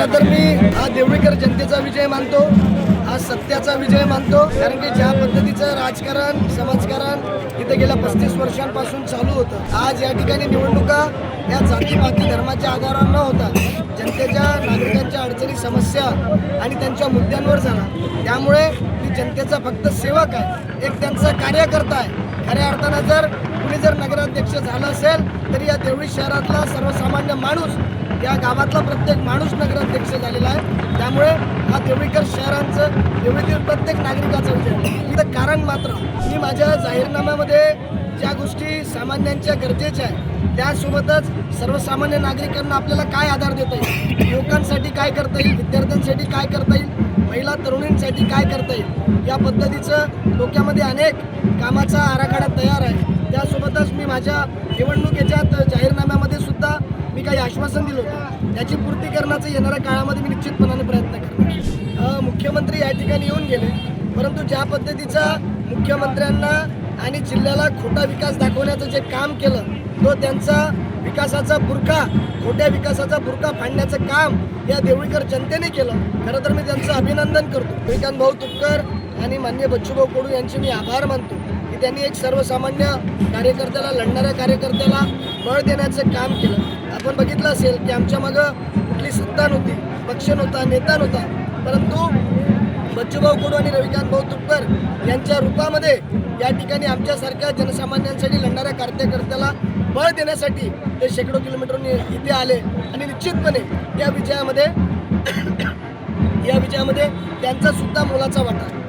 खरं तर मी हा देवळीकर जनतेचा विजय मानतो, हा सत्याचा विजय मानतो. कारण की ज्या पद्धतीचं राजकारण समाजकारण इथे गेल्या 35 वर्षांपासून चालू होतं, आज या ठिकाणी निवडणुका या जातीपाती धर्माच्या आधारावर न होता जनतेच्या नागरिकांच्या अडचणी समस्या आणि त्यांच्या मुद्द्यांवर झाला. त्यामुळे मी जनतेचा फक्त सेवक आहे, एक त्यांचा कार्यकर्ता आहे. खऱ्या अर्थानं जर कुणी जर नगराध्यक्ष झालं असेल तरी या देवळी शहरातला सर्वसामान्य माणूस, या गावातला प्रत्येक माणूस नगराध्यक्ष झालेला आहे. त्यामुळे हा देवळीकर शहरांचं देवळीतील प्रत्येक नागरिकाचा विजय. इथं कारण मात्र मी माझ्या जाहीरनाम्यामध्ये ज्या गोष्टी सामान्यांच्या गरजेच्या आहेत त्यासोबतच सर्वसामान्य नागरिकांना आपल्याला काय आधार देता येईल, युवकांसाठी काय करता येईल, विद्यार्थ्यांसाठी काय करता येईल, महिला तरुणींसाठी काय करता येईल, या पद्धतीचं डोक्यामध्ये अनेक कामाचा आराखडा तयार आहे. त्यासोबतच मी माझ्या निवडणुकीच्या जाहीरनाम्यामध्ये सुद्धा मी काही आश्वासन दिलं होतं, त्याची पूर्ती करण्याचं येणाऱ्या काळामध्ये मी निश्चितपणाने प्रयत्न करणार. मुख्यमंत्री या ठिकाणी येऊन गेले, परंतु ज्या पद्धतीचा मुख्यमंत्र्यांना आणि जिल्ह्याला खोटा विकास दाखवण्याचं जे काम केलं, तो त्यांचा विकासाचा बुरखा, खोट्या विकासाचा बुरखा फाडण्याचं काम या देवळीकर जनतेने केलं. खरं तर मी त्यांचं अभिनंदन करतो. श्रीकांत भाऊ तुपकर आणि माननीय बच्चूभाऊ कडू यांचे मी आभार मानतो की त्यांनी एक सर्वसामान्य कार्यकर्त्याला, लढणाऱ्या कार्यकर्त्याला बळ देण्याचं काम केलं. आपण बघितलं असेल की आमच्या मागं कुठली सत्ता नव्हती, पक्ष नव्हता, नेता नव्हता, परंतु बच्चूभाऊ कडू आणि रविकांत भाऊ तुपकर यांच्या रूपामध्ये या ठिकाणी आमच्यासारख्या जनसामान्यांसाठी लढणाऱ्या कार्यकर्त्याला बळ देण्यासाठी ते शेकडो किलोमीटरनी इथे आले आणि निश्चितपणे या विजयामध्ये त्यांचा सुद्धा मोलाचा वाटा.